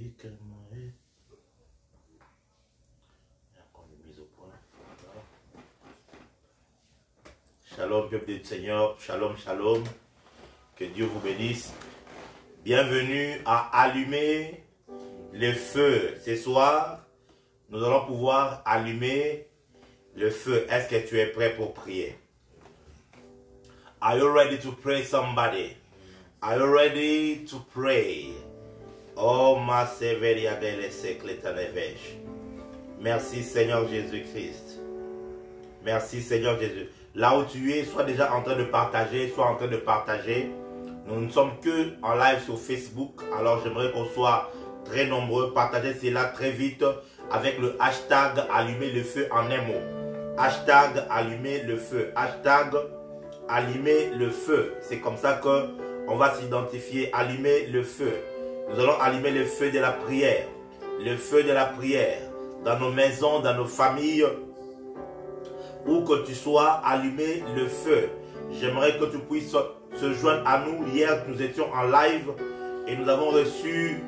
musique. Mise au point. Shalom, peuple du Seigneur. Shalom, shalom. Que Dieu vous bénisse. Bienvenue à allumer le feu. Ce soir, nous allons pouvoir allumer le feu. Est-ce que tu es prêt pour prier? Are you ready to pray, somebody? Are you ready to pray? Oh, ma severia dele secletanevesh. Merci, Seigneur Jésus-Christ. Merci, Seigneur Jésus. Là où tu es, sois déjà en train de partager, sois en train de partager. Nous ne sommes que en live sur Facebook. Alors, j'aimerais qu'on soit très nombreux. Partagez cela très vite avec le hashtag allumer le feu en un mot. Hashtag allumer le feu. Hashtag allumer le feu. C'est comme ça qu'on va s'identifier. Allumer le feu. Nous allons allumer le feu de la prière. Le feu de la prière. Dans nos maisons, dans nos familles. Où que tu sois, allumer le feu. J'aimerais que tu puisses se joindre à nous. Hier, nous étions en live et nous avons reçu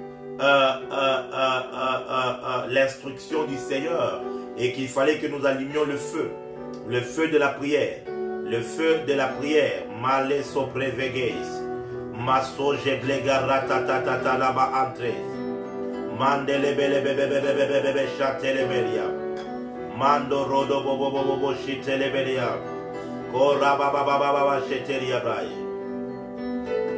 l'instruction du Seigneur et qu'il fallait que nous allumions le feu de la prière, le feu de la prière. Male soprevegeis, maso jeblega ratatatata laba antres, mandele bele bebe bebe bebe bebe chatele belia, mando rodo bobo bobo bobo chitele belia, kora baba baba baba chetelia braille.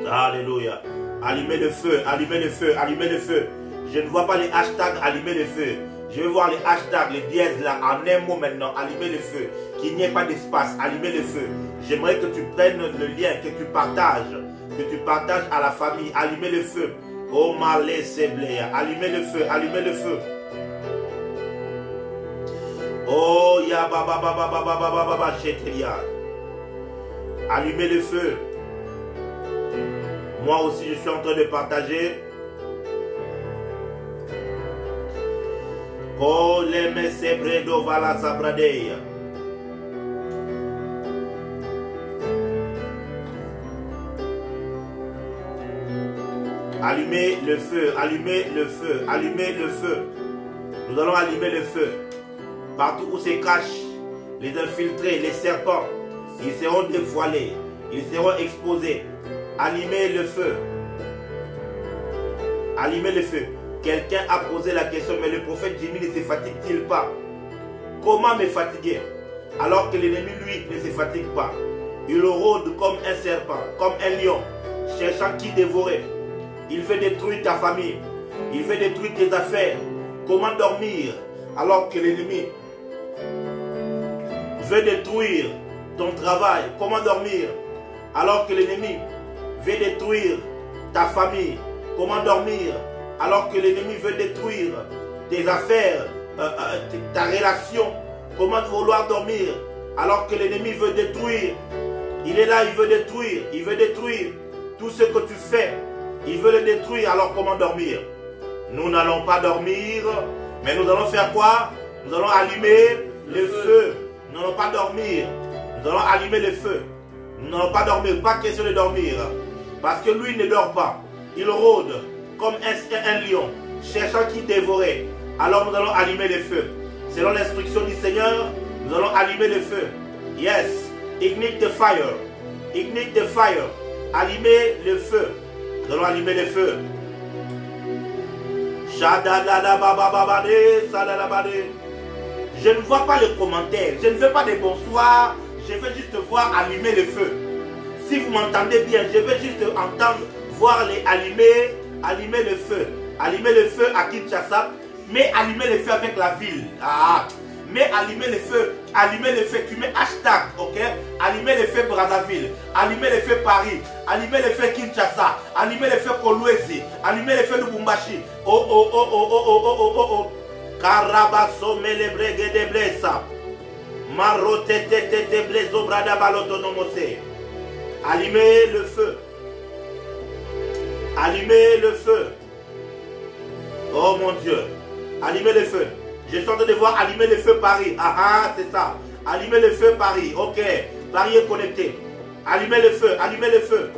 Alléluia. Allumez le feu, allumez le feu, allumez le feu. Je ne vois pas les hashtags allumer le feu. Je veux voir les hashtags, les dièses là, en un mot maintenant. Allumez le feu. Qu'il n'y ait pas d'espace. Allumez le feu. J'aimerais que tu prennes le lien, que tu partages à la famille. Allumez le feu. Oh malé sebléa. Allumez le feu, allumez le feu. Oh ya baba baba baba baba baba cheteria. Allumez le feu. Moi aussi, je suis en train de partager. Oh, les mesebredo vala sabradeia. Allumez le feu, allumez le feu, allumez le feu. Nous allons allumer le feu. Partout où se cachent les infiltrés, les serpents, ils seront dévoilés, ils seront exposés. Allumez le feu. Allumez le feu. Quelqu'un a posé la question, mais le prophète Jimmy ne se fatigue-t-il pas? Comment me fatiguer? Alors que l'ennemi, lui, ne se fatigue pas. Il rôde comme un serpent, comme un lion, cherchant qui dévorer. Il veut détruire ta famille. Il veut détruire tes affaires. Comment dormir alors que l'ennemi veut détruire ton travail? Comment dormir alors que l'ennemi veut détruire ta famille? Comment dormir alors que l'ennemi veut détruire tes affaires, ta relation? Comment vouloir dormir alors que l'ennemi veut détruire? Il est là, il veut détruire tout ce que tu fais. Il veut le détruire, alors comment dormir? Nous n'allons pas dormir, mais nous allons faire quoi? Nous allons allumer le feu. Nous n'allons pas dormir, nous allons allumer le feu. Nous n'allons pas dormir, pas question de dormir. Parce que lui ne dort pas. Il rôde comme un lion, cherchant qui dévorer. Alors nous allons allumer le feu. Selon l'instruction du Seigneur, nous allons allumer le feu. Yes, ignite the fire. Ignite the fire. Allumer le feu. Nous allons allumer le feu. Je ne vois pas les commentaires. Je ne veux pas des bonsoirs. Je veux juste voir allumer le feu. Si vous m'entendez bien, je veux juste entendre, voir les allumer le feu. Allumer le feu à Kinshasa, mais allumer le feu avec la ville. Mais allumer le feu, tu mets hashtag, ok? Allumer le feu Brazzaville, allumer le feu Paris, allumer le feu Kinshasa, allumer le feu Kolwezi, allumer le feu Lubumbashi. Oh. Karabaso melebregue de blessa. Marote te blezo brada balotonomose. Allumez le feu. Allumez le feu. Oh mon Dieu. Allumez le feu. Je suis en train de voir allumer le feu Paris. C'est ça. Allumer le feu Paris. Ok. Paris est connecté. Allumez le feu. Allumez le feu.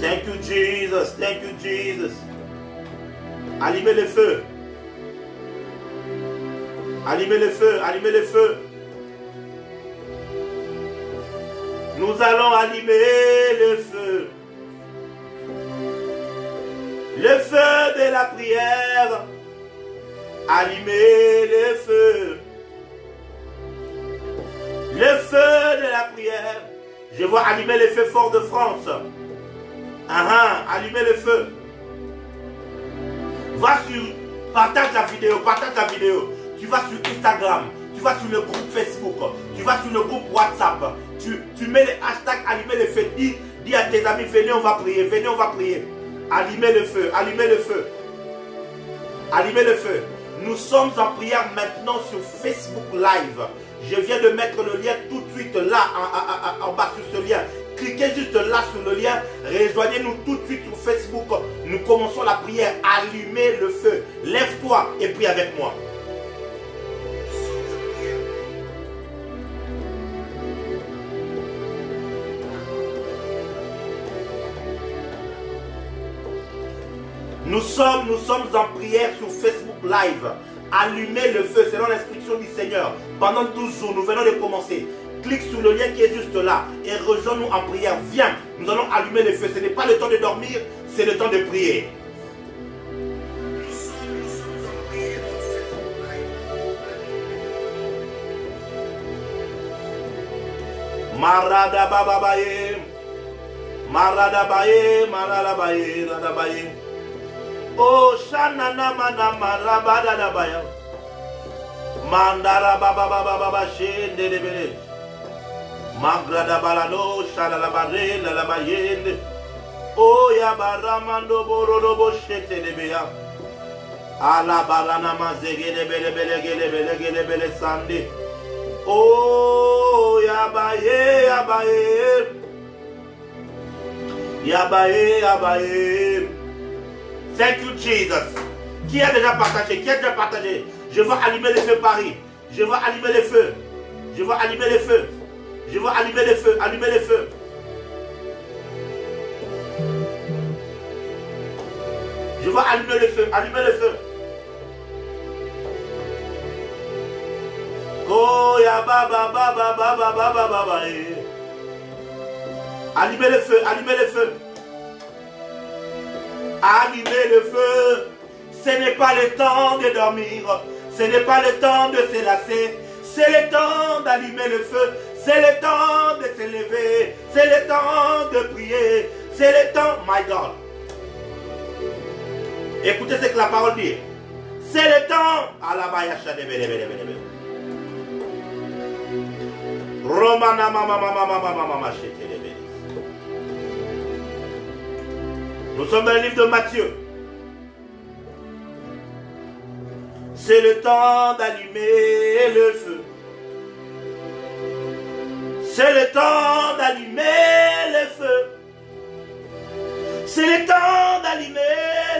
Thank you, Jesus. Thank you, Jesus. Allumez le feu. Allumez le feu. Allumez le feu. Nous allons allumer le feu. Le feu de la prière. Allumez le feu. Le feu de la prière. Je vois allumer le feu fort de France. Allumez le feu. Va sur, partage la vidéo, Tu vas sur Instagram, tu vas sur le groupe Facebook, tu vas sur le groupe WhatsApp. Tu mets les hashtags allumer le feu. Dis à tes amis, venez on va prier, venez on va prier. Allumez le feu, allumez le feu. Allumez le feu. Nous sommes en prière maintenant sur Facebook Live. Je viens de mettre le lien tout de suite là, en bas sur ce lien. Cliquez juste là sur le lien. Rejoignez-nous tout de suite sur Facebook. Nous commençons la prière. Allumez le feu. Lève-toi et prie avec moi. Nous sommes en prière sur Facebook Live. Allumez le feu selon l'instruction du Seigneur. Pendant 12 jours, nous venons de commencer. Clique sur le lien qui est juste là et rejoins-nous en prière. Viens, nous allons allumer le feu. Ce n'est pas le temps de dormir, c'est le temps de prier. Marada bababaye, marada baye, marada baye, rada baye. Oh shanana manama rabada da baya. Mandara baba baba baba shende de bele. Magrada balano shala bare la bayende. Oh ya baramando borodo boshete de beya. Ala barana mazege de bele bele sande. Oh ya baye ya baye. Ya baye ya baye. Thank you, Jesus. Qui a déjà partagé? Qui a déjà partagé? Je veux allumer le feu Paris. Je veux allumer le feu. Je veux allumer le feu. Je veux allumer le feu. Allumer le feu. Je veux allumer le feu. Allumer le feu. Oh ya baba baba baba baba baba. Allumer le feu. Allumer le feu. Allumez le feu. Ce n'est pas le temps de dormir. Ce n'est pas le temps de se lasser. C'est le temps d'allumer le feu. C'est le temps de se lever. C'est le temps de prier. C'est le temps, my God. Écoutez ce que la parole dit. C'est le temps. Romana mama mama mama mama. Nous sommes dans le livre de Matthieu. C'est le temps d'allumer le feu. C'est le temps d'allumer le feu. C'est le temps d'allumer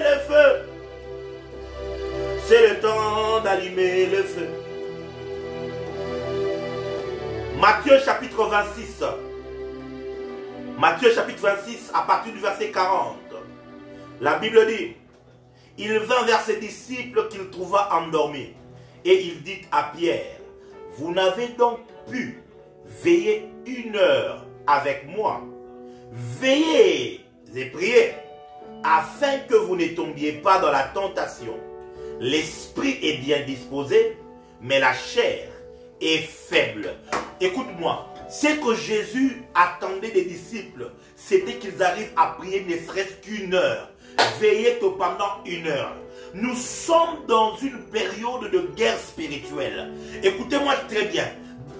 le feu. C'est le temps d'allumer le feu. Matthieu chapitre 26. Matthieu chapitre 26 à partir du verset 40. La Bible dit, il vint vers ses disciples qu'il trouva endormis. Et il dit à Pierre, vous n'avez donc pu veiller 1 heure avec moi. Veillez et priez, afin que vous ne tombiez pas dans la tentation. L'esprit est bien disposé, mais la chair est faible. Écoute-moi, ce que Jésus attendait des disciples, c'était qu'ils arrivent à prier ne serait-ce qu'1 heure. Veillez que pendant 1 heure. Nous sommes dans une période de guerre spirituelle. Écoutez-moi très bien.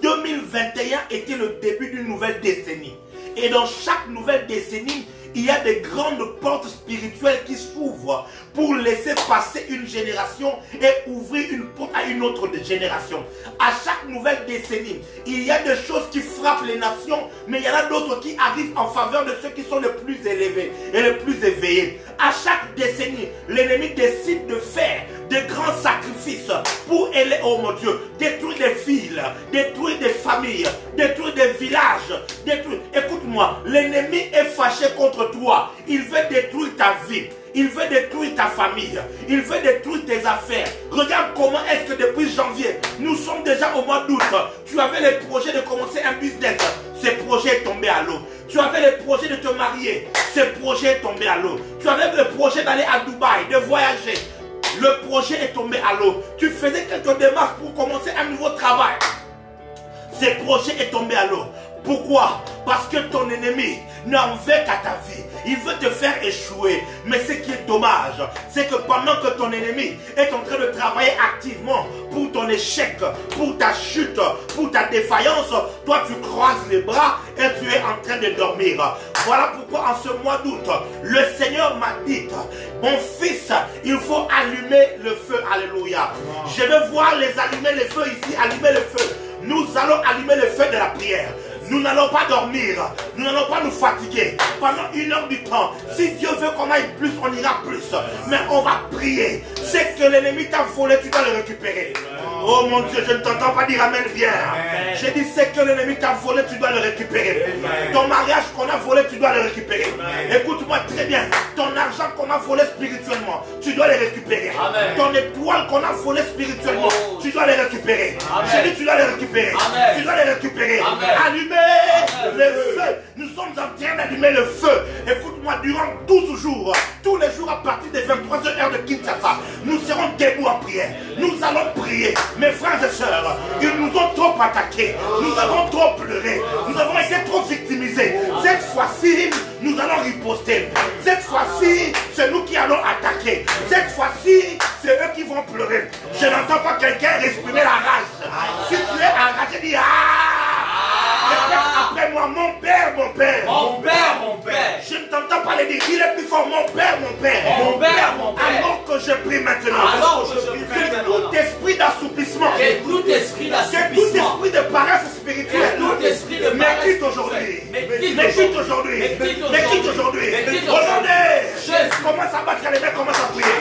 2021 était le début d'une nouvelle décennie. Et dans chaque nouvelle décennie, il y a des grandes portes spirituelles qui s'ouvrent pour laisser passer une génération et ouvrir une porte à une autre génération. À chaque nouvelle décennie, il y a des choses qui frappent les nations, mais il y en a d'autres qui arrivent en faveur de ceux qui sont les plus élevés et les plus éveillés. À chaque décennie, l'ennemi décide de faire de grands sacrifices pour aller, oh mon Dieu, détruire des villes, détruire des familles, détruire des villages, détruire. Écoute-moi, l'ennemi est fâché contre toi. Il veut détruire ta vie. Il veut détruire ta famille. Il veut détruire tes affaires. Regarde comment est-ce que depuis janvier, nous sommes déjà au mois d'août. Tu avais le projet de commencer un business. Ce projet est tombé à l'eau. Tu avais le projet de te marier. Ce projet est tombé à l'eau. Tu avais le projet d'aller à Dubaï, de voyager. Le projet est tombé à l'eau. Tu faisais quelques démarches pour commencer un nouveau travail. Ce projet est tombé à l'eau. Pourquoi? Parce que ton ennemi n'en veut qu'à ta vie. Il veut te faire échouer. Mais ce qui est dommage, c'est que pendant que ton ennemi est en train de travailler activement pour ton échec, pour ta chute, pour ta défaillance, toi tu croises les bras et tu es en train de dormir. Voilà pourquoi en ce mois d'août, le Seigneur m'a dit, mon fils, il faut allumer le feu. Alléluia. Je veux voir les allumer le feu ici, allumer le feu. Nous allons allumer le feu de la prière. Nous n'allons pas dormir, nous n'allons pas nous fatiguer pendant 1 heure du temps. Si Dieu veut qu'on aille plus, on ira plus. Mais on va prier. C'est que l'ennemi t'a volé, tu dois le récupérer. Oh mon Dieu, je ne t'entends pas dire amen bien. J'ai dit c'est que l'ennemi t'a volé, tu dois le récupérer. Ton mariage qu'on a volé, tu dois le récupérer. Écoute-moi très bien. Ton argent qu'on a volé spirituellement, tu dois le récupérer. Ton étoile qu'on a volé spirituellement, tu dois le récupérer. J'ai dit tu dois le récupérer. Tu dois le récupérer. Allumer le feu. Nous sommes en train d'allumer le feu. Écoute-moi, durant 12 jours, tous les jours à partir des 23h de Kinshasa, nous serons debout en prière. Nous allons prier. Mes frères et sœurs, ils nous ont trop attaqués. Nous avons trop pleuré. Nous avons été trop victimisés. Cette fois-ci, nous allons riposter. Cette fois-ci, c'est nous qui allons attaquer. Cette fois-ci, c'est eux qui vont pleurer. Je n'entends pas quelqu'un exprimer la rage. Si tu es enragé, dis après moi, mon père, mon père. Mon père, mon père. Je ne t'entends pas le dire. Il est plus fort, mon père, mon père. Mon père, mon père. Alors que je prie maintenant. Alors que je prie maintenant. Tout esprit d'assouplissement. Et tout esprit d'assouplissement. Que tout esprit de paresse spirituelle. Et tout esprit de paresse. Mais quitte aujourd'hui. Mais quitte aujourd'hui. Mais quitte aujourd'hui. Aujourd'hui. Commence à battre les mains, commence à prier.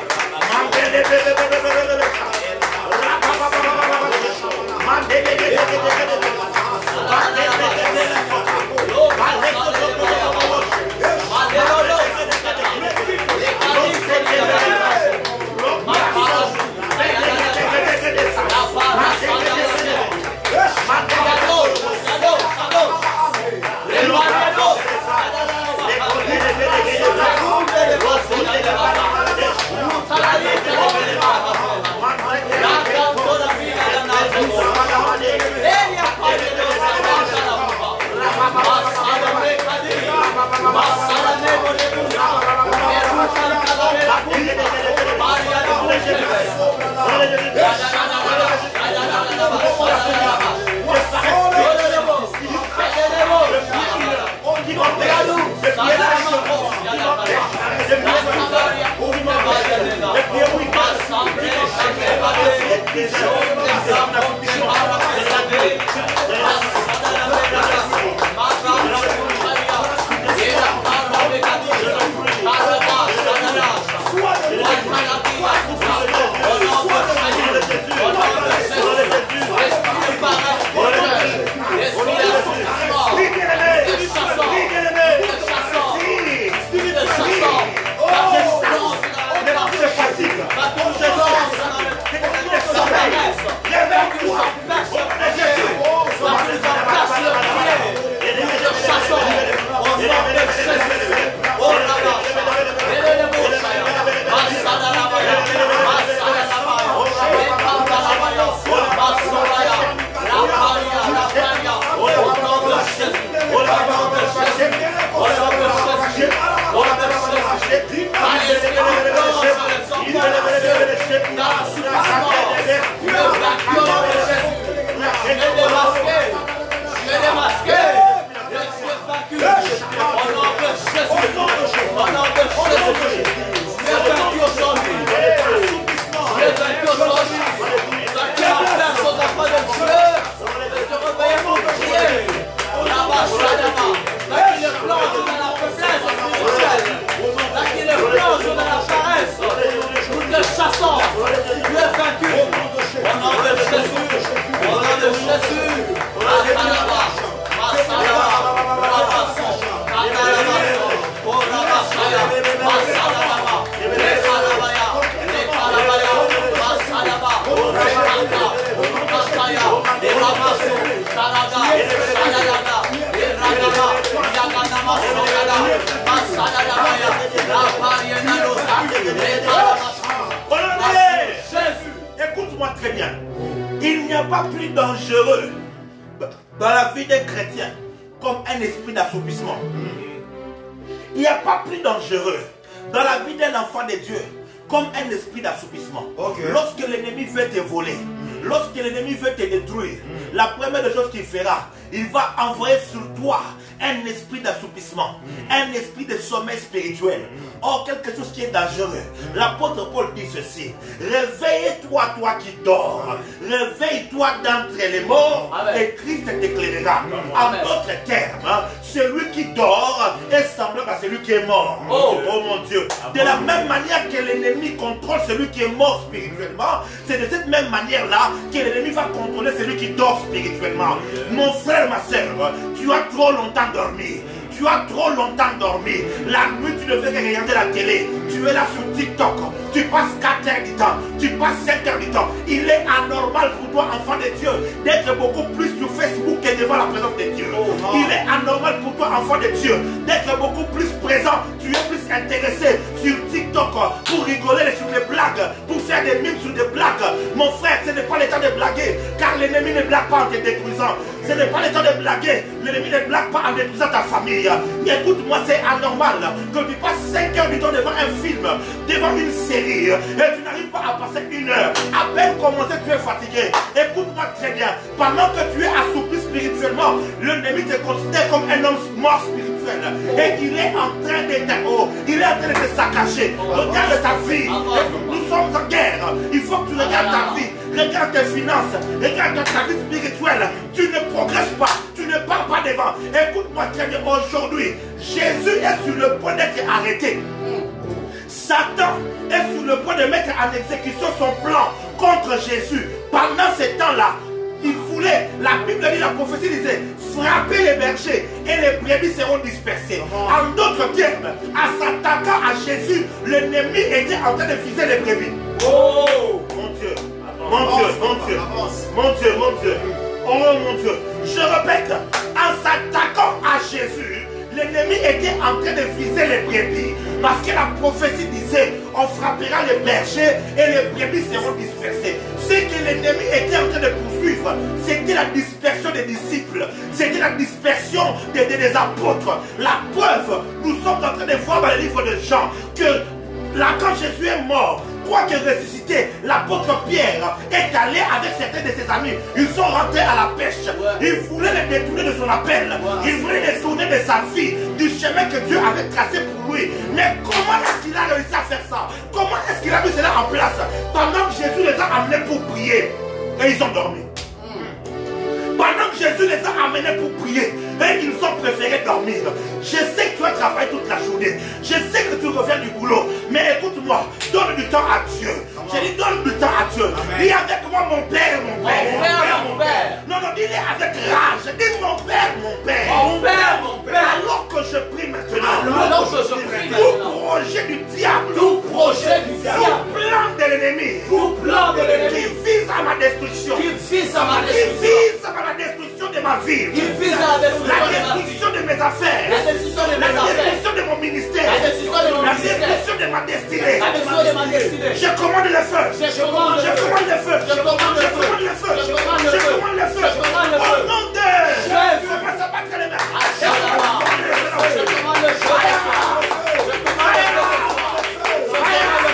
Là, pas plus dangereux dans la vie des chrétiens comme un esprit d'assoupissement. Il n'y a pas plus dangereux dans la vie d'un enfant de Dieu comme un esprit d'assoupissement. Lorsque l'ennemi veut te voler, lorsque l'ennemi veut te détruire, la première des choses qu'il fera, il va envoyer sur toi un esprit d'assoupissement, un esprit de sommeil spirituel. Or, quelque chose qui est dangereux. L'apôtre Paul dit ceci: réveille-toi, toi qui dors. Réveille-toi d'entre les morts et Christ t'éclairera. En d'autres termes, celui qui dort est semblable à celui qui est mort. Oh mon Dieu. De la même manière que l'ennemi contrôle celui qui est mort spirituellement, c'est de cette même manière-là que l'ennemi va contrôler celui qui dort spirituellement. Mon frère, ma soeur, tu as trop longtemps dormi. Tu as trop longtemps dormi. La nuit, tu ne fais que regarder la télé. Tu es là sur TikTok. Tu passes 4 heures du temps. Tu passes 5 heures du temps. Il est anormal pour toi, enfant de Dieu, d'être beaucoup plus sur Facebook que devant la présence de Dieu. Il est anormal pour toi, enfant de Dieu, d'être beaucoup plus présent. Tu es plus intéressé sur TikTok pour rigoler sur des blagues, pour faire des mimes sur des blagues. Mon frère, ce n'est pas le temps de blaguer, car l'ennemi ne blague pas en te détruisant. Ce n'est pas le temps de blaguer. L'ennemi ne blague pas en détruisant ta famille. Écoute-moi, c'est anormal que tu passes 5 heures du temps devant un film, devant une série, et tu n'arrives pas à passer 1 heure. À peine commencé, tu es fatigué. Écoute-moi très bien. Pendant que tu es assoupi spirituellement, l'ennemi te considère comme un homme mort spirituel. Et il est en train il est en train de te saccager. Regarde ta vie. Nous sommes en guerre. Il faut que tu regardes ta vie. Regarde tes finances. Regarde ta vie spirituelle. Tu ne progresses pas. Tu ne pars pas devant. Écoute-moi très bien. Aujourd'hui, Jésus est sur le point d'être arrêté. Satan est sur le point de mettre en exécution son plan contre Jésus. Pendant ce temps-là, il voulait, la Bible dit, la prophétie disait, frapper les bergers et les brebis seront dispersées. En d'autres termes, en s'attaquant à Jésus, l'ennemi était en train de viser les brebis. Oh mon Dieu, mon Dieu, mon Dieu, mon Dieu, mon Dieu, oh mon Dieu. Je répète, en s'attaquant à Jésus, l'ennemi était en train de viser les brebis. Parce que la prophétie disait, on frappera les bergers et les brebis seront dispersées. Ce que l'ennemi était en train de poursuivre, c'était la dispersion des disciples. C'était la dispersion des apôtres. La preuve, nous sommes en train de voir dans le livre de Jean que là, quand Jésus est mort, quoique ressuscité, l'apôtre Pierre est allé avec certains de ses amis. Ils sont rentrés à la pêche. Ils voulaient les détourner de son appel. Ils voulaient les détourner de sa vie, du chemin que Dieu avait tracé pour lui. Mais comment est-ce qu'il a réussi à faire ça? Comment est-ce qu'il a mis cela en place? Pendant que Jésus les a amenés pour prier, et ils ont dormi. Pendant que Jésus les a amenés pour prier, et ils ont préféré dormir. Je sais que tu as travaillé toute la journée. Je sais que tu reviens du boulot. Mais écoute-moi, donne du temps à Dieu. Je dis donne du temps à Dieu. Dis avec moi mon père, mon père. Mon père, mon père. Non, non, dis-le avec rage. Dis mon père, mon père. Mon père, mon père. Alors que je prie maintenant. Alors que je prie Tout maintenant. projet du diable. Tout projet du Tout diable. plan de l'ennemi. Tout plan de Qui l'ennemi. vise à ma destruction. Qui vise à ma Qui destruction. vise à la destruction de ma vie. Qui vise à la destruction de ma vie. De mes affaires, La destruction de mes la affaires. destruction de mon ministère, La destruction de mon la ministère. destruction de ma destinée. La destruction de ma destinée. Je commande le feu. Je commande le feu. Je commande le feu. Je commande le Je commande le feu. feu. Je commande le Je feu. commande le feu. Je commande le feu. Au nom de Jésus. commence à battre les mains. Je commande le feu. Je commande le feu. Je commande le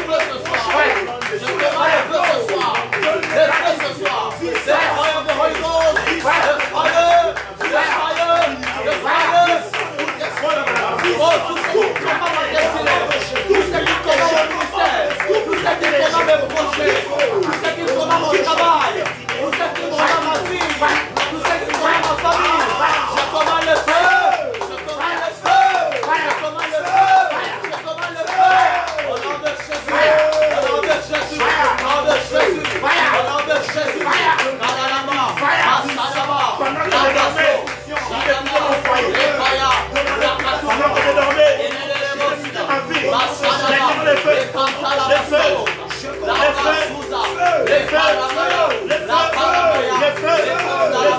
feu ce soir. Je commande le feu ce soir. Le feu ce soir. Le fire of the Holy Ghost. Le fire. Le fire. Le fire. Oh, tout ce qui commande ma destinée, tout ce qui commande mon ministère, tout ce qui commande mes projets, tout ce qui commande mon travail, tout ce qui commande ma vie, tout ce qui commande ma famille, je commande le feu, je commande le feu, je commande le feu, je commande le feu, au nom de Jésus, au nom de Jésus, au nom de Jésus, au nom de Jésus, Kalalama, Masadama, Lagaso, Shadama, Lepaya, Pendant que je dormais, ma vie, maintenant le feu, le feu, le feu, le feu, le feu, le feu, le feu,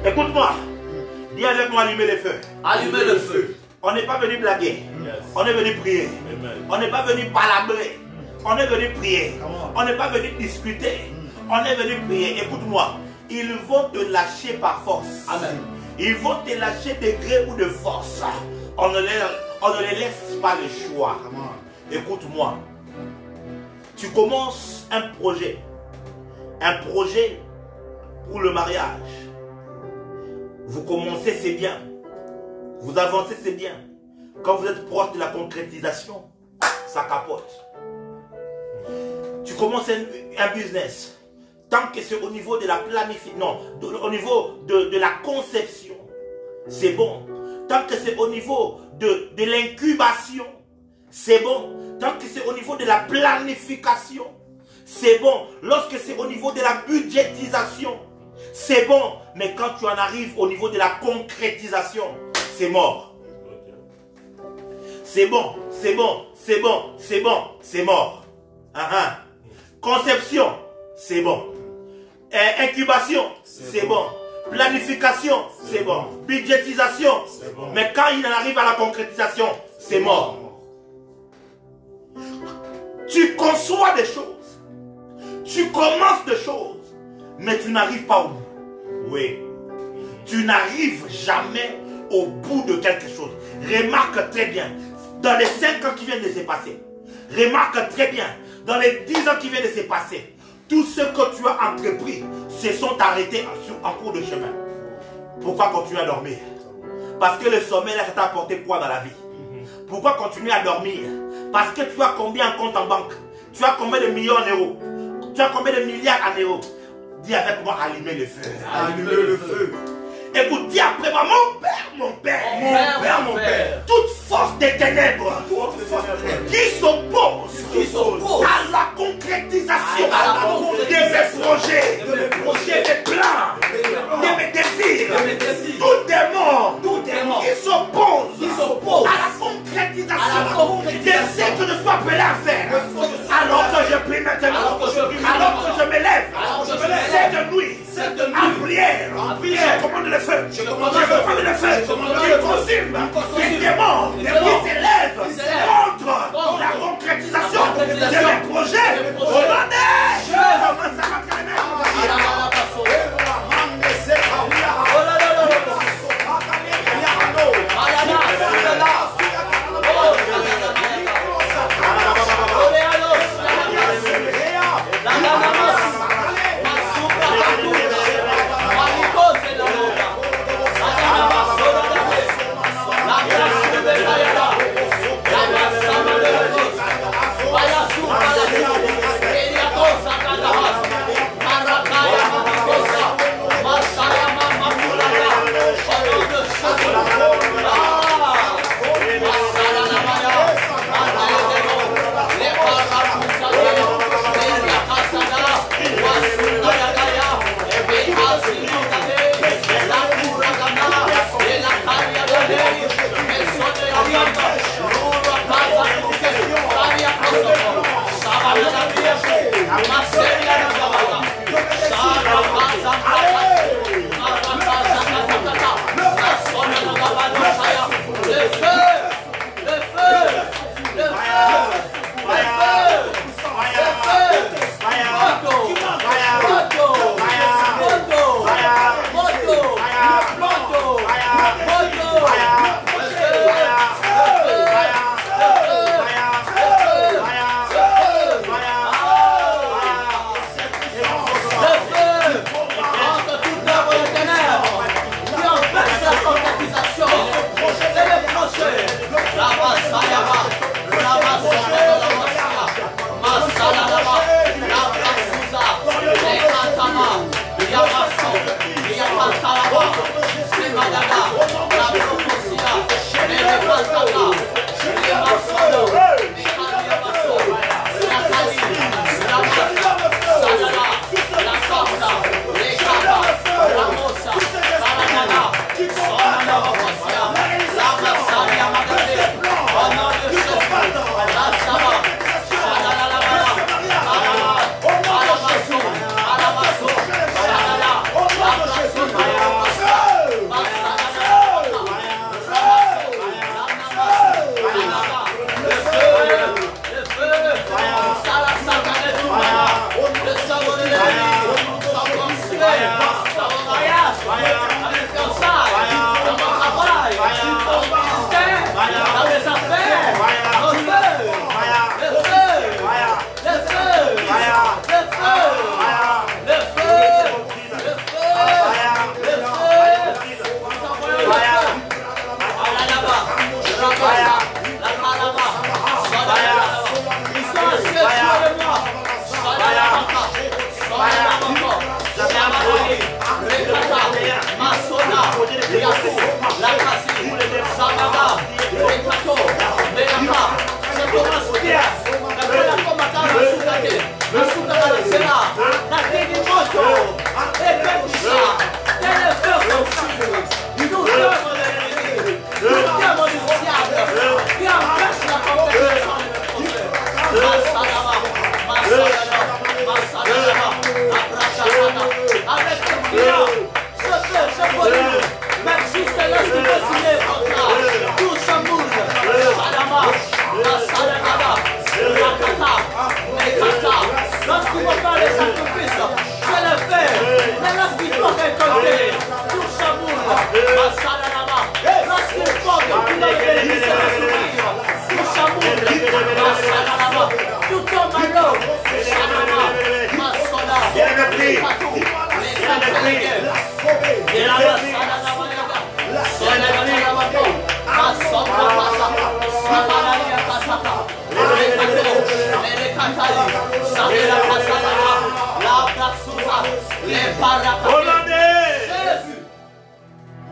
Écoute-moi, dis avec moi allumer le feu. Allumer le feu. On n'est pas venu blaguer, on est venu prier. On n'est pas venu palabrer, on est venu prier. On n'est pas venu discuter, on est venu prier. Écoute-moi, ils vont te lâcher par force. Amen. Ils vont te lâcher de gré ou de force. On ne les laisse pas le choix. Écoute-moi, tu commences un projet pour le mariage. Vous commencez, c'est bien. Vous avancez, c'est bien. Quand vous êtes proche de la concrétisation, ça capote. Tu commences un business. Tant que c'est au niveau de la planification, non, au niveau de la conception, c'est bon. Tant que c'est au niveau de l'incubation, c'est bon. Tant que c'est au niveau de la planification, c'est bon. Lorsque c'est au niveau de la budgétisation, c'est bon. Mais quand tu en arrives au niveau de la concrétisation, c'est mort. C'est bon, c'est bon, c'est bon, c'est bon, c'est mort. Conception, c'est bon. Incubation, c'est bon. Planification, c'est bon. Budgétisation, bon. Mais quand il en arrive à la concrétisation, c'est mort. Tu conçois des choses, tu commences des choses, mais tu n'arrives pas au bout. Oui. Tu n'arrives jamais au bout de quelque chose. Remarque très bien, dans les 5 ans qui viennent de se passer, remarque très bien, dans les 10 ans qui viennent de se passer, tout ce que tu as entrepris se sont arrêtés en cours de chemin. Pourquoi continuer à dormir? Parce que le sommeil, là, ça t'a apporté quoi dans la vie? Pourquoi continuer à dormir? Parce que tu as combien en compte en banque? Tu as combien de millions en euros? Tu as combien de milliards en euros? Dis avec moi, allumer le feu. Allumer le feu. Écoute, dis après moi, mon père, toute force des ténèbres qui s'oppose à la concrétisation de mes projets, de mes plans, de mes désirs, tout démon qui s'oppose à la concrétisation de ce que je suis appelé à faire. Alors que je prie maintenant, alors que je me lève, cette nuit, en prière, je commande le feu, je commande le feu, qui consume les démons qui s'élèvent contre la concrétisation de mes projets.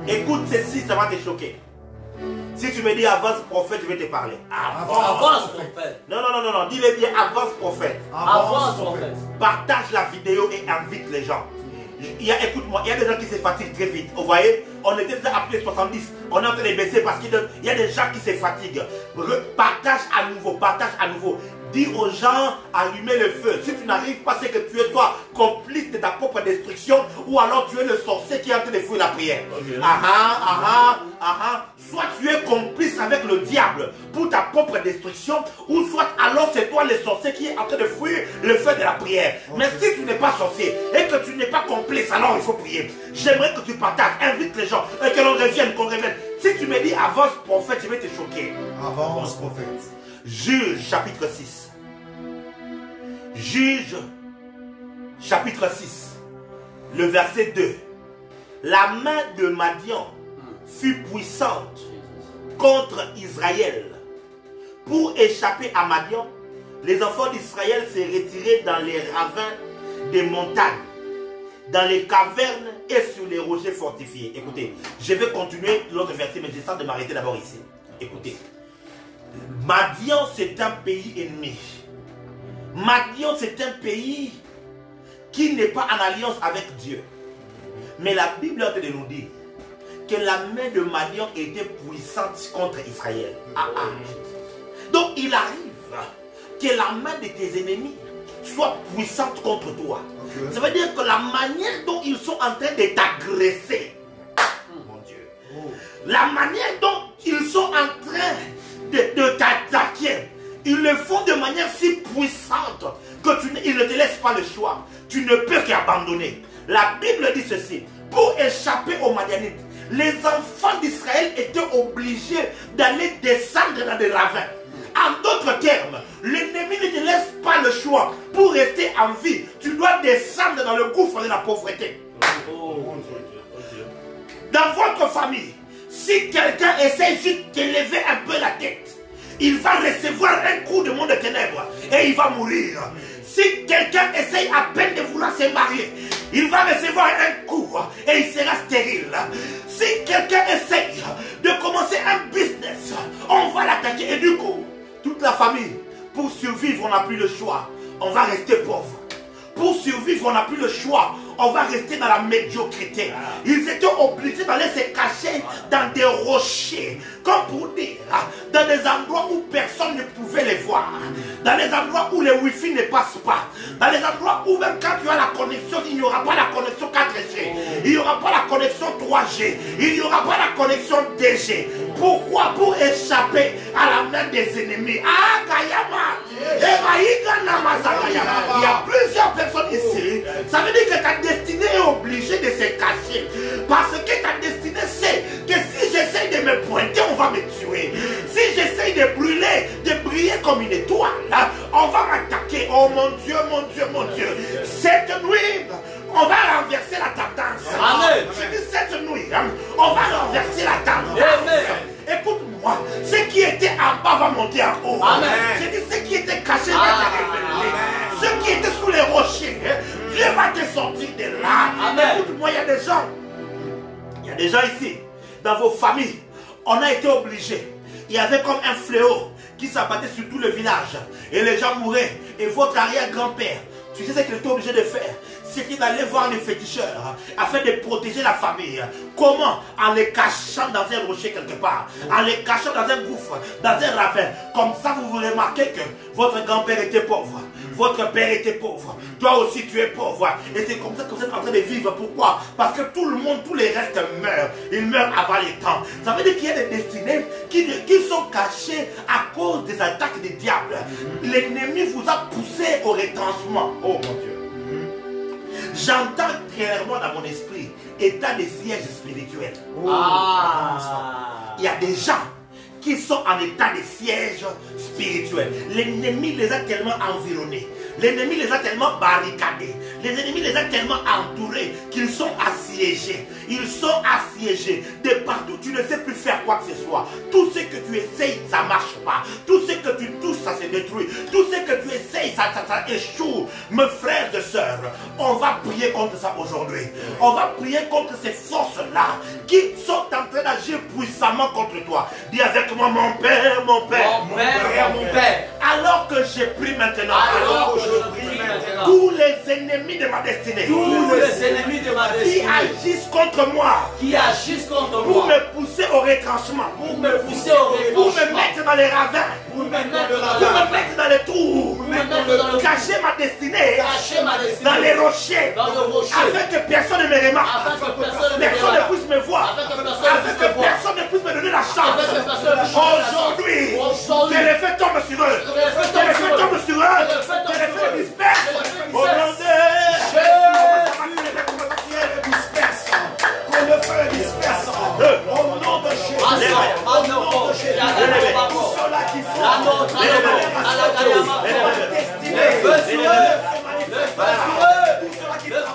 Écoute ceci, ça va te choquer. Si tu me dis avance prophète, je vais te parler. Avance prophète. Non, dis-le bien, avance prophète. Avance prophète. Partage la vidéo et invite les gens. Écoute-moi, il y a des gens qui se fatiguent très vite. Vous voyez, on était déjà appelé 70. On est en train de baisser parce qu'il y a des gens qui se fatiguent. Partage à nouveau. Dis aux gens, allumez le feu. Si tu n'arrives pas, c'est que tu es toi complice de ta propre destruction, ou alors tu es le sorcier qui est en train de fuir la prière. Okay. Soit tu es complice avec le diable pour ta propre destruction, ou soit alors c'est toi le sorcier qui est en train de fuir le feu de la prière. Okay. Mais si tu n'es pas sorcier et que tu n'es pas complice, alors il faut prier. J'aimerais que tu partages, invite les gens et que l'on revienne, qu'on revienne. Si tu me dis avance prophète, je vais te choquer. Avance prophète. Juge chapitre 6. Juge chapitre 6. Le verset 2. La main de Madian fut puissante contre Israël. Pour échapper à Madian, les enfants d'Israël se retiraient dans les ravins des montagnes, dans les cavernes et sur les rochers fortifiés. Écoutez, je vais continuer l'autre verset, mais j'essaie de m'arrêter d'abord ici. Écoutez. Madian, c'est un pays ennemi. Madian, c'est un pays qui n'est pas en alliance avec Dieu. Mais la Bible est en train de nous dire que la main de Madian était puissante contre Israël. Donc il arrive que la main de tes ennemis soit puissante contre toi. Okay. Ça veut dire que la manière dont ils sont en train de t'agresser, mon Dieu, la manière dont ils sont en train de t'attaquer, ils le font de manière si puissante que ils ne te laissent pas le choix. Tu ne peux qu'abandonner. La Bible dit ceci: pour échapper aux Madianites, les enfants d'Israël étaient obligés d'aller descendre dans des ravins. En d'autres termes, l'ennemi ne te laisse pas le choix. Pour rester en vie, tu dois descendre dans le gouffre de la pauvreté. Dans votre famille, si quelqu'un essaie juste d'élever un peu la tête, il va recevoir un coup de monde de ténèbres et il va mourir. Si quelqu'un essaye à peine de vouloir se marier, il va recevoir un coup et il sera stérile. Si quelqu'un essaye de commencer un business, on va l'attaquer et du coup, toute la famille, pour survivre, on n'a plus le choix. On va rester pauvre. Pour survivre, on n'a plus le choix. On va rester dans la médiocrité. Ils étaient obligés d'aller se cacher dans des rochers, comme pour dire, dans des endroits où personne ne pouvait les voir, dans les endroits où le wifi ne passe pas, dans les endroits où même quand tu as la connexion, il n'y aura pas la connexion 4G, il n'y aura pas la connexion 3G, il n'y aura pas la connexion 2G. Pourquoi? Pour échapper à la main des ennemis. Ah, Kayama! Il y a plusieurs personnes ici. Ça veut dire que ta destinée est obligée de se cacher. Parce que ta destinée sait que si j'essaie de me pointer, on va me tuer. Si j'essaie de briller comme une étoile, on va m'attaquer. Oh mon Dieu, mon Dieu, mon Dieu. Cette nuit, on va renverser la tendance. Amen. Je dis cette nuit, on va renverser la tendance. Amen. Écoute-moi, ce qui était en bas va monter en haut. Amen. Je dis ce qui était caché va te révéler. Ce qui était sous les rochers, Dieu va te sortir de là. Amen. Écoute-moi, il y a des gens ici, dans vos familles, on a été obligés. Il y avait comme un fléau qui s'abattait sur tout le village. Et les gens mouraient. Et votre arrière-grand-père, tu sais ce qu'il était obligé de faire? C'était d'aller voir les féticheurs afin de protéger la famille. Comment? En les cachant dans un rocher quelque part, en les cachant dans un gouffre, dans un ravin. Comme ça, vous vous remarquez que votre grand-père était pauvre, votre père était pauvre, toi aussi tu es pauvre. Et c'est comme ça que vous êtes en train de vivre. Pourquoi? Parce que tout le monde, tous les restes meurent. Ils meurent avant les temps. Ça veut dire qu'il y a des destinées qui sont cachées à cause des attaques des diables. L'ennemi vous a poussé au retranchement. Oh mon Dieu. J'entends clairement dans mon esprit état de siège spirituel. Il y a des gens qui sont en état de siège spirituel. L'ennemi les a tellement environnés. L'ennemi les a tellement barricadés. Les ennemis les a tellement entourés qu'ils sont assiégés. Ils sont assiégés. De partout tu ne sais plus faire quoi que ce soit. Tout ce que tu essayes, ça ne marche pas. Tout ce que tu touches, ça se détruit. Tout ce que tu essayes, ça échoue. Mes frères et sœurs, on va prier contre ça aujourd'hui. On va prier contre ces forces-là qui sont en train d'agir puissamment contre toi. Dis avec moi, mon Père, mon Père. Mon Père, mon Père. Alors que je prie maintenant, tous les ennemis de ma destinée, tous les ennemis de ma destinée qui agissent contre moi, pour me pousser au retranchement, pour me mettre dans les ravins, pour me mettre dans les trous, cacher ma destinée dans les rochers, afin que personne ne me remarque, personne ne puisse me voir, afin que personne ne puisse me donner la chance. Aujourd'hui, que les feux tombent sur eux, que les feux tombent sur eux, que les feux dispersent. Au nom de Jésus, que le feu disperse. Au nom de Jésus, au nom de Jésus, tous ceux-là qui font le feu sur eux, le feu sur eux, tous ceux-là qui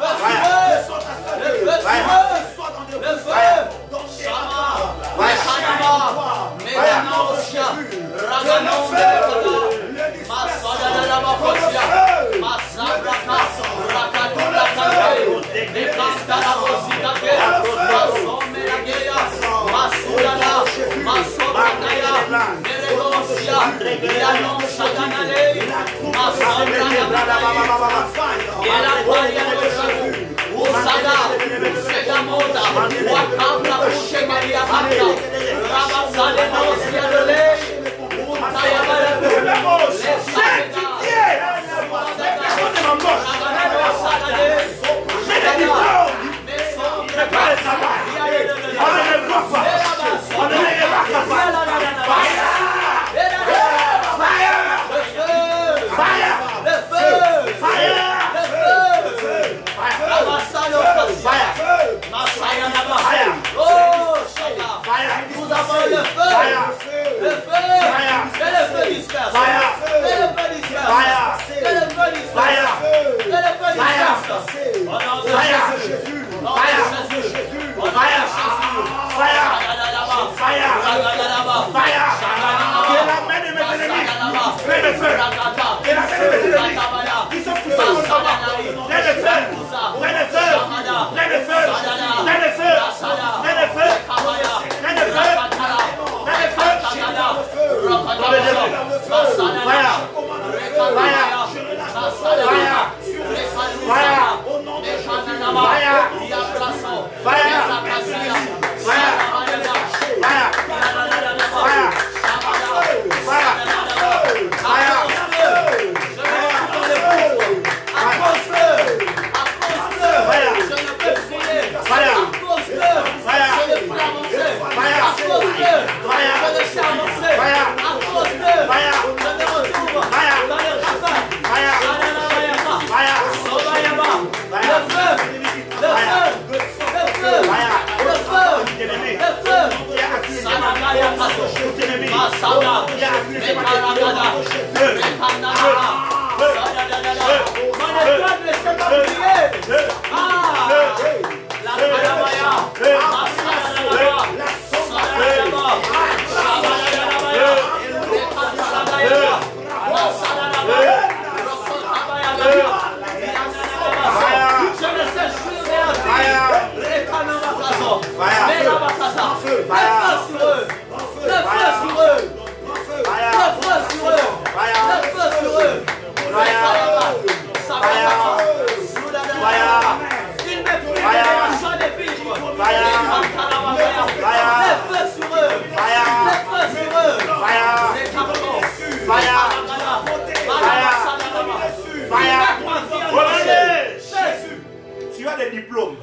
tu as des diplômes,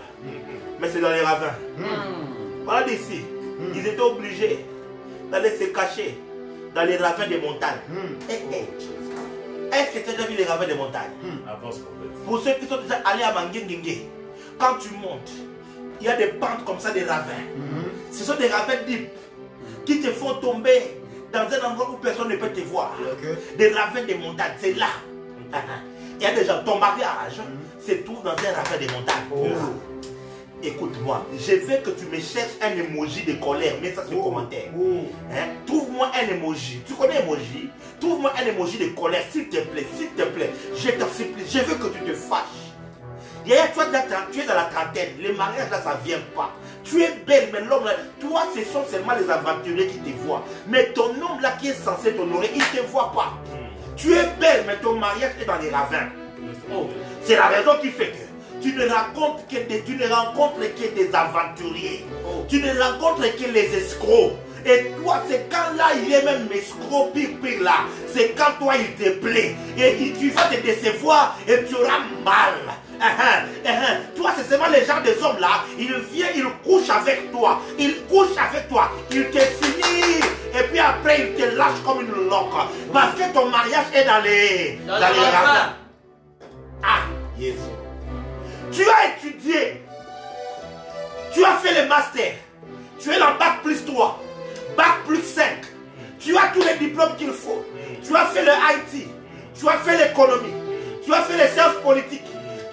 mais c'est dans les ravins. Voilà d'ici, ils étaient obligés d'aller se cacher dans les ravins des montagnes. Est-ce que tu as déjà vu les ravins des montagnes? Pour ceux qui sont déjà allés à Manguinguingue, quand tu montes, il y a des pentes comme ça, des ravins. Ce sont des ravins deep qui te font tomber dans un endroit où personne ne peut te voir. Des ravins des montagnes, c'est là. Il y a des gens, ton mariage se trouve dans un ravin des montagnes. écoute-moi, je veux que tu me cherches un emoji de colère, mets ça sur le commentaire. Hein? Trouve-moi un emoji. Tu connais emoji? Trouve-moi un emoji de colère, s'il te plaît, je t'en supplie, je veux que tu te fâches. Hier, toi, tu es dans la trentaine, les mariages là, ça ne vient pas. Tu es belle, mais l'homme là, toi, ce sont seulement les aventuriers qui te voient. Mais ton homme là qui est censé t'honorer, il ne te voit pas. Tu es belle, mais ton mariage est dans les ravins. C'est la raison qui fait que tu ne rencontres que des aventuriers. Tu ne rencontres que les escrocs. Et toi, c'est quand là, il est même escroc, pire là. C'est quand toi, il te plaît. Et tu vas te décevoir et tu auras mal. Toi, c'est seulement les gens des hommes là. Il vient, il couche avec toi. Il te finit. Et puis après, il te lâche comme une loque. Parce que ton mariage est dans les ravins. Ah, Jésus. Tu as étudié. Tu as fait le master. Tu es dans Bac plus 3. Bac plus 5. Tu as tous les diplômes qu'il faut. Tu as fait le IT. Tu as fait l'économie. Tu as fait les sciences politiques.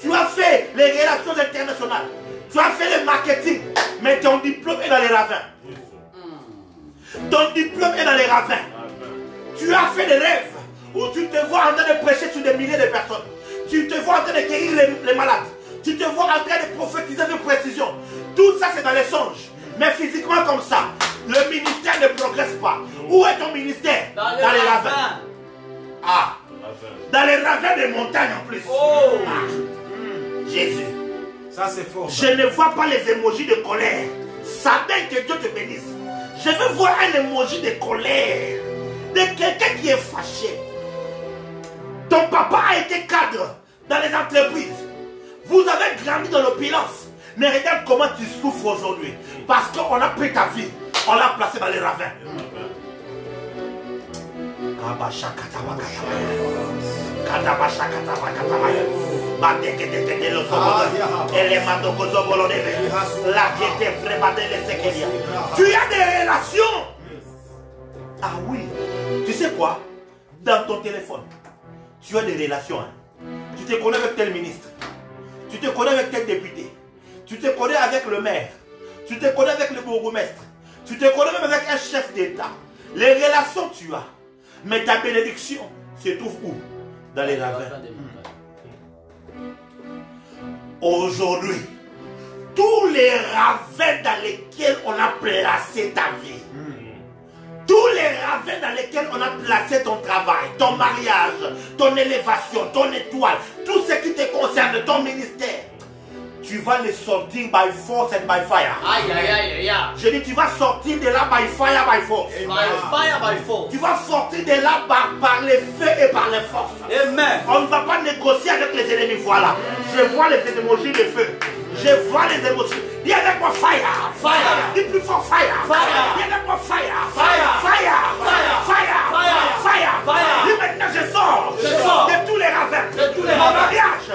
Tu as fait les relations internationales. Tu as fait le marketing. Mais ton diplôme est dans les ravins. Ton diplôme est dans les ravins. Tu as fait des rêves où tu te vois en train de prêcher sur des milliers de personnes. Tu te vois en train de guérir les malades. Tu te vois en train de prophétiser de précision. Tout ça, c'est dans les songes. Mais physiquement comme ça, le ministère ne progresse pas. Où est ton ministère? Dans les ravins. Ah. Dans les ravins des montagnes en plus. Oh. Ah. Jésus. Ça, c'est fort. Je ne vois pas les émojis de colère. Satan, que Dieu te bénisse. Je veux voir un émoji de colère. De quelqu'un qui est fâché. Ton papa a été cadre dans les entreprises. Vous avez grandi dans l'opulence. Mais regarde comment tu souffres aujourd'hui. Parce qu'on a pris ta vie. On l'a placée dans les ravins. Tu as des relations. Ah oui. Tu sais quoi? Dans ton téléphone, tu as des relations. Hein? Tu te connais avec tel ministre. Tu te connais avec tel député. Tu te connais avec le maire. Tu te connais avec le bourgmestre. Tu te connais même avec un chef d'État. Les relations tu as. Mais ta bénédiction se trouve où? Dans les ravins. Aujourd'hui, tous les ravins dans lesquels on a placé ta vie, tous les ravins dans lesquels on a placé ton travail, ton mariage, ton élévation, ton étoile, tout ce qui te concerne, ton ministère, tu vas les sortir by force and by fire. Aïe, aïe, aïe, aïe. Je dis, tu vas sortir de là by fire, by force. By fire, by force. Tu vas sortir de là par les feux et par les forces. Amen. On ne va pas négocier avec les ennemis. Voilà. Je vois les émojis de feu. Je vois les émojis. Dis avec moi fire. Fire. Dis plus fort fire. Fire. Dis avec moi fire. Fire. Fire. Fire. Fire. Fire. Fire. Fire. Dis maintenant je sors. Je sors. De tous les ravins. De tous les Mon ravins. mariage.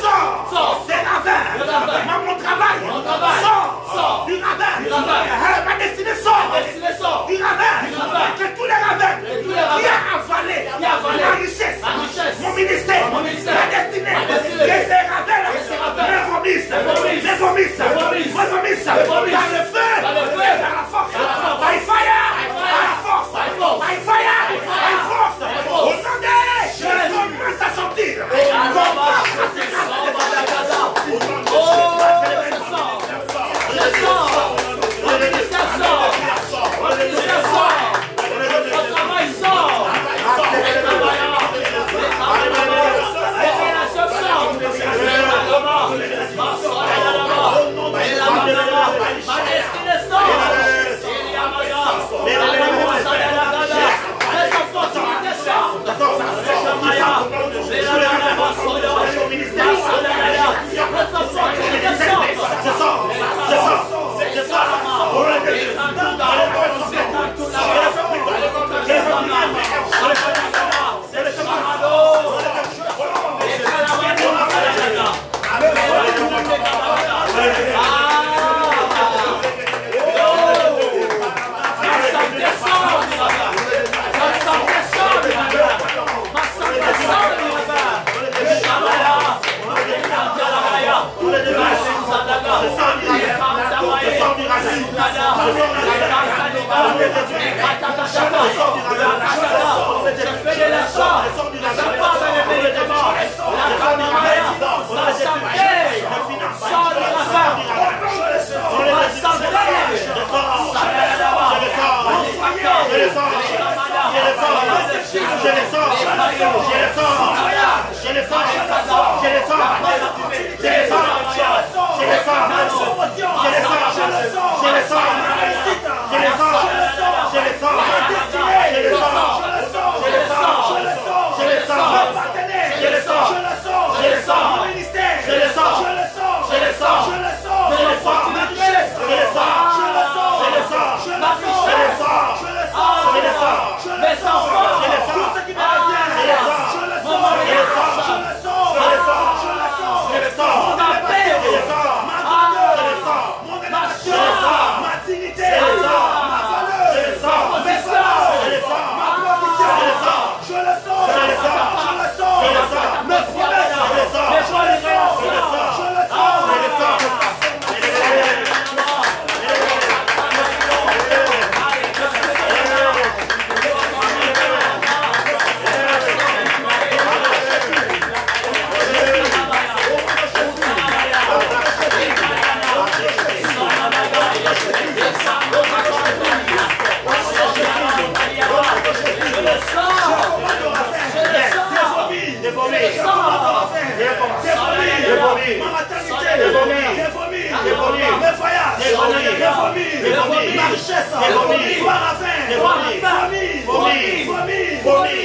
Sors. Sors. Des ravins. Mon travail. Mon travail. Sors. Du ravin. Du ravin. Ma destinée sort. Ma destinée sort. Du ravin. Du ravin. De tous les ravins. De tous les ravins. Qui a avalé. Qui a avalé. Ma richesse. Ma richesse. Mon ministère. Mon ministère. Ma destinée. Ma destinée. Que ces ravins. Que ces ravins. Me vomissent. Me vomissent. Me vomissent. Me vomissent. Me vomissent. Me vomissent. Dans le feu. Dans le feu. Dans la force. Dans la force. By fire. By fire. By force. By force. By fire. By fire. By force. By force. Au nom de Jésus. Commence à sortir.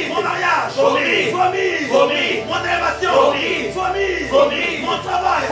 mon mariage, mon élévation, mon travail,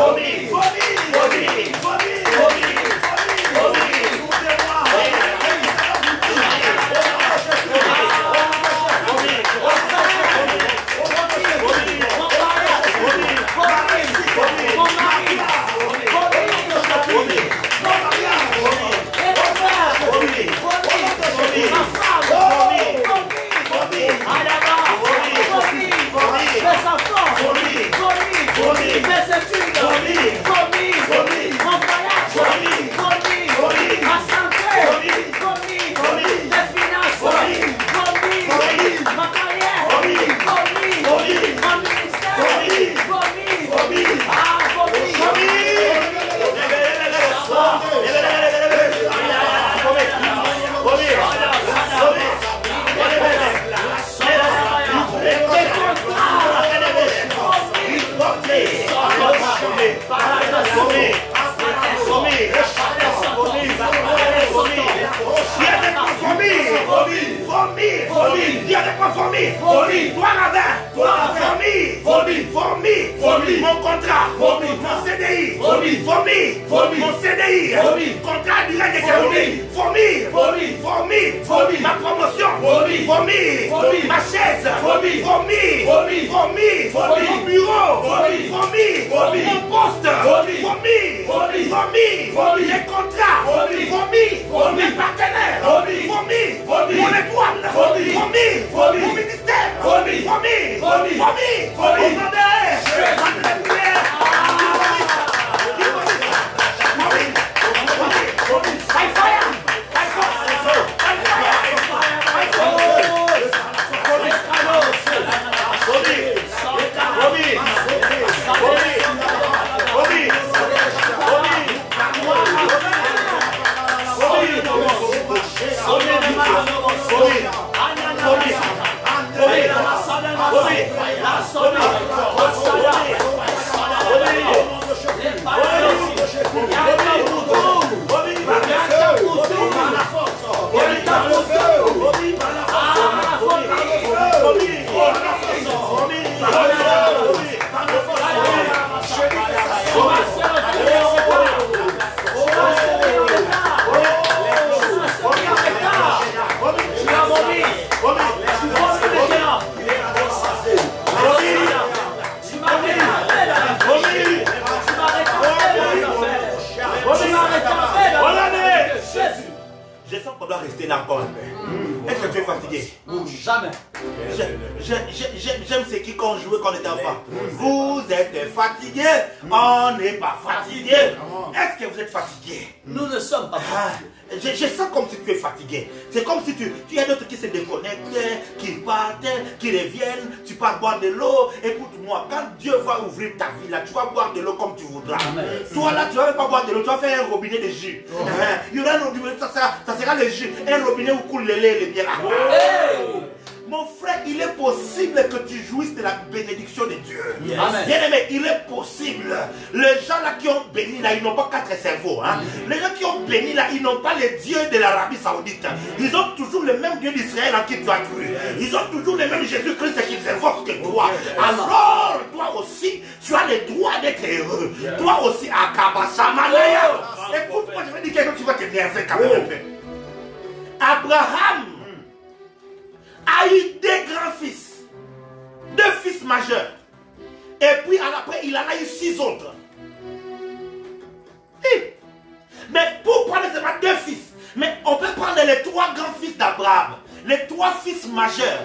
mon contrat, mon CDI, mon CDI, contrat direct déterminé, ma promotion, ma chaise, mon bureau, mon poste, les contrats, mes partenaires, mon étoile, mon ministère, je sens qu'on doit rester là encore un peu. Est-ce que tu es fatigué? Jamais. J'aime ce qui qu'on jouait quand on était enfant. Vous êtes fatigué, on n'est pas fatigué. Est-ce que vous êtes fatigué? Nous ne sommes pas fatigués. Je sens comme si tu es fatigué. C'est comme si tu y a d'autres qui se déconnectent, qui partent, qui reviennent. Tu pars boire de l'eau. Écoute-moi, quand Dieu va ouvrir ta vie là, tu vas boire de l'eau comme tu voudras. Amen. Toi là, tu ne vas même pas boire de l'eau, tu vas faire un robinet de jus. Il y aura un robinet, ça sera le jus. Un robinet où coule le lait, le bien là. Mon frère, il est possible que tu jouisses de la bénédiction de Dieu. Yes. Bien aimé, il est possible. Les gens là qui ont béni là, ils n'ont pas 4 cerveaux. Les gens qui ont béni là, ils n'ont pas les dieux de l'Arabie Saoudite. Ils ont toujours le même Dieu d'Israël en qui tu as cru. Ils ont toujours le même Jésus-Christ qu'ils invoquent que toi. Alors, toi aussi, tu as le droit d'être heureux. Toi aussi, Akabasamanaya. Écoute-moi, je vais dire quelque chose qui va t'énerver quand même un peu. Abraham a eu 2 grands-fils, 2 fils majeurs. Et puis après, il en a eu 6 autres. Mais pour prendre seulement 2 fils, mais on peut prendre les 3 grands-fils d'Abraham, les 3 fils majeurs.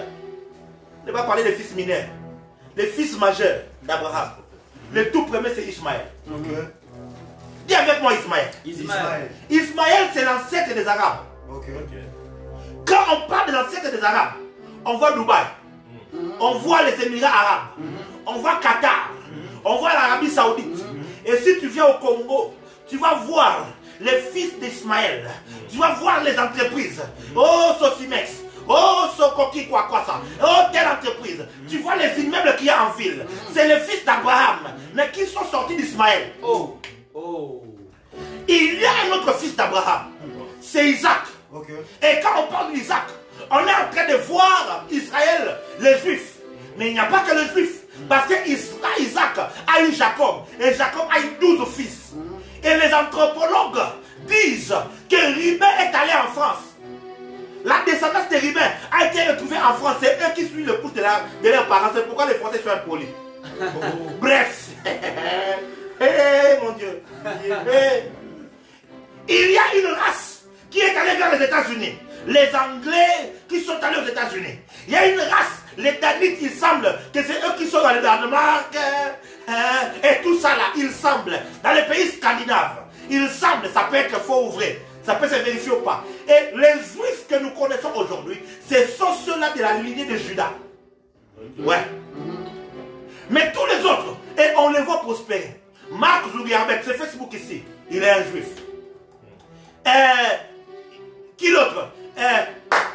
On ne va pas parler des fils mineurs. Les fils majeurs d'Abraham. Le tout premier, c'est Ismaël. Dis avec moi Ismaël. Ismaël, c'est l'ancêtre des Arabes. Quand on parle de l'ancêtre des Arabes, on voit Dubaï, on voit les Émirats Arabes, on voit Qatar, on voit l'Arabie Saoudite. Et si tu viens au Congo, tu vas voir les fils d'Ismaël, tu vas voir les entreprises. Oh, Sosimex, oh, Sokoki, quoi ça, oh, telle entreprise. Tu vois les immeubles qu'il y a en ville. C'est les fils d'Abraham, mais qui sont sortis d'Ismaël. Il y a un autre fils d'Abraham, c'est Isaac. Et quand on parle d'Isaac, on est en train de voir Israël, les Juifs. Mais il n'y a pas que les Juifs. Parce que Isaac a eu Jacob. Et Jacob a eu 12 fils. Et les anthropologues disent que Rubin est allé en France. La descendance de Rubin a été retrouvée en France. C'est eux qui suivent le pouce de leurs parents. C'est pourquoi les Français sont impolis. Bref. Mon Dieu. Il y a une race qui est allée vers les États-Unis. Les Anglais qui sont allés aux États-Unis. Il y a une race, les Danites, il semble que c'est eux qui sont dans le Danemark. Et tout ça là, il semble. Dans les pays scandinaves, il semble, ça peut être faux ou vrai. Ça peut se vérifier ou pas. Et les Juifs que nous connaissons aujourd'hui, ce sont ceux-là de la lignée de Judas. Ouais. Mais tous les autres, et on les voit prospérer. Mark Zuckerberg, c'est Facebook ici, il est un Juif. Qui l'autre?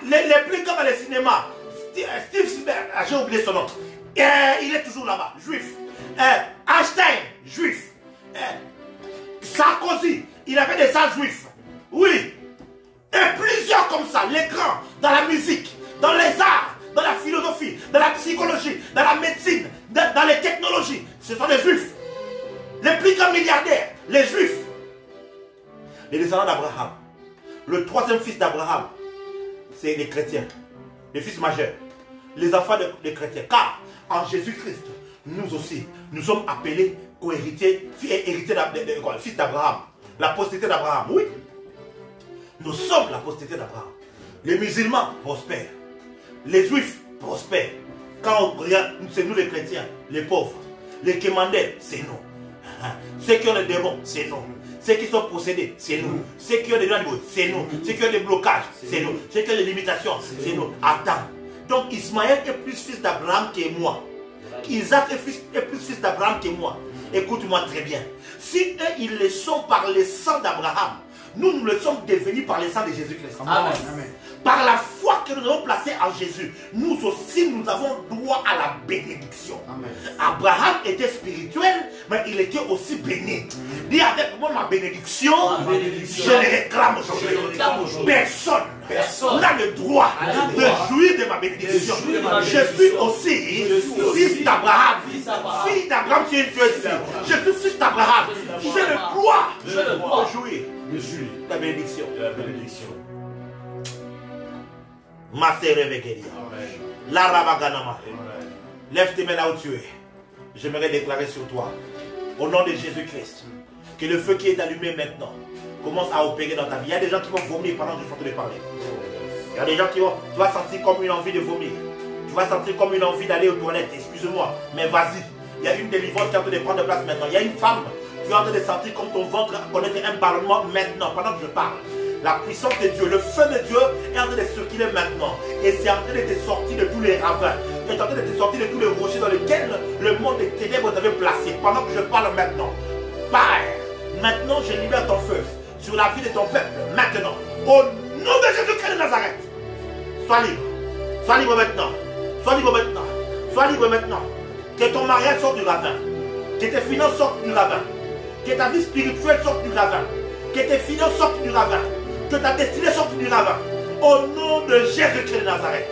Les plus grands dans le cinéma, Steve Spielberg, j'ai oublié son nom. Il est toujours là-bas, Juif. Einstein, Juif. Sarkozy, il avait des sangs juifs. Oui. Et plusieurs comme ça, les grands, dans la musique, dans les arts, dans la philosophie, dans la psychologie, dans la médecine, dans les technologies. Ce sont des Juifs. Les plus grands milliardaires, les Juifs. Les descendants d'Abraham. Le troisième fils d'Abraham, c'est les chrétiens. Les fils majeurs. Les enfants des chrétiens. Car en Jésus-Christ, nous aussi, nous sommes appelés co-héritiers, fils d'Abraham. La postérité d'Abraham, oui. Nous sommes la postérité d'Abraham. Les musulmans prospèrent. Les juifs prospèrent. Quand on regarde, c'est nous les chrétiens, les pauvres. Les quémandais, c'est nous. Ceux qui ont les démons, c'est nous. Ceux qui sont possédés, c'est nous. Ceux qui ont des animaux, c'est nous. Ceux qui ont des blocages, c'est nous. Ceux qui ont des limitations, c'est nous. Attends. Donc Ismaël est plus fils d'Abraham que moi. Isaac est plus fils d'Abraham que moi. Écoute-moi très bien. Si eux, ils le sont par le sang d'Abraham, nous le sommes devenus par le sang de Jésus-Christ. Amen. Par la foi que nous avons placée en Jésus, nous aussi, nous avons droit à la bénédiction. Amen. Abraham était spirituel, mais il était aussi béni. Dis avec moi ma bénédiction, je le réclame aujourd'hui. Personne n'a le droit de jouir de ma bénédiction. Je suis aussi fils d'Abraham. Fils d'Abraham, c'est une chose. Je suis fils d'Abraham. J'ai le droit de jouir de la bénédiction. La Rabaganama. Lève tes mains là où tu es. J'aimerais déclarer sur toi, au nom de Jésus-Christ, que le feu qui est allumé maintenant commence à opérer dans ta vie. Il y a des gens qui vont vomir pendant que je suis en train de parler. Il y a des gens qui vont, tu vas sentir comme une envie de vomir. Tu vas sentir comme une envie d'aller aux toilettes. Excuse-moi, mais vas-y. Il y a une délivrance qui est en train de prendre place maintenant. Il y a une femme, tu es en train de sentir comme ton ventre connaître un ballonnement maintenant, pendant que je parle. La puissance de Dieu, le feu de Dieu est en train de circuler maintenant. Et c'est en train de te sortir de tous les ravins. C'est en train de te sortir de tous les rochers dans lesquels le monde des ténèbres t'avait placé. Pendant que je parle maintenant. Père, maintenant je libère ton feu sur la vie de ton peuple. Maintenant. Au nom de Jésus-Christ de Nazareth. Sois libre. Sois libre maintenant. Sois libre maintenant. Sois libre maintenant. Que ton mariage sorte du ravin. Que tes finances sortent du ravin. Que ta vie spirituelle sorte du ravin. Que tes finances sortent du ravin. Que ta destinée sorte du ravin. Au nom de Jésus-Christ de Nazareth.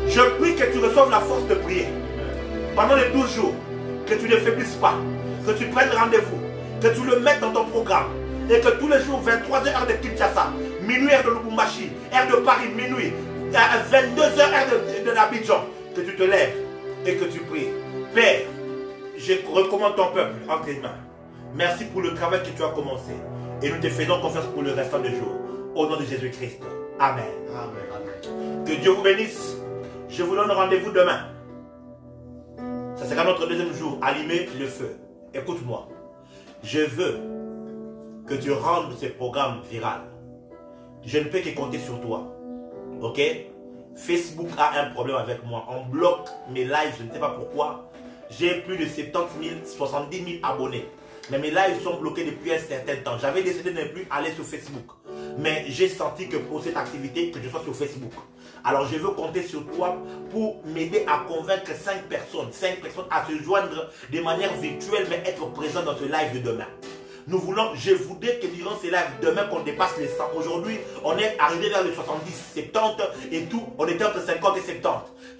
Je prie que tu reçoives la force de prier. Pendant les 12 jours. Que tu ne faiblisses pas. Que tu prennes rendez-vous. Que tu le mettes dans ton programme. Et que tous les jours, 23h heure de Kinshasa, minuit heure de Lubumbashi, heure de Paris, minuit, 22h heure de l'Abidjan, que tu te lèves et que tu pries. Père, je recommande ton peuple entre tes mains. Merci pour le travail que tu as commencé. Et nous te faisons confiance pour le restant des jours. Au nom de Jésus-Christ. Amen. Amen. Que Dieu vous bénisse. Je vous donne rendez-vous demain. Ça sera notre deuxième jour. Allumer le feu. Écoute-moi. Je veux que tu rendes ce programme viral. Je ne peux que compter sur toi. Ok? Facebook a un problème avec moi. On bloque mes lives. Je ne sais pas pourquoi. J'ai plus de 70 000, 70 000 abonnés. Mais mes lives sont bloqués depuis un certain temps. J'avais décidé de ne plus aller sur Facebook. Mais j'ai senti que pour cette activité, que je sois sur Facebook. Alors je veux compter sur toi pour m'aider à convaincre 5 personnes à se joindre de manière virtuelle, mais être présent dans ce live de demain. Je voudrais que durant ces lives, demain qu'on dépasse les 100. Aujourd'hui, on est arrivé vers les 70, 70 et tout. On était entre 50 et 70.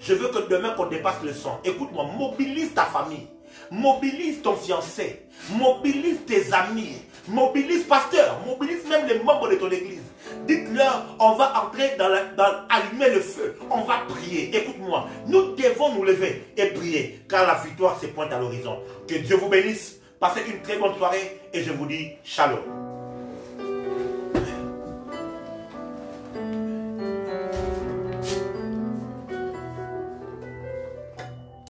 Je veux que demain qu'on dépasse le 100. Écoute-moi, mobilise ta famille. Mobilise ton fiancé. Mobilise tes amis. Mobilise pasteur. Mobilise même les membres de ton église. Dites-leur, on va entrer dans allumer le feu. On va prier. Écoute-moi, nous devons nous lever et prier. Car la victoire se pointe à l'horizon. Que Dieu vous bénisse. Passez une très bonne soirée et je vous dis shalom.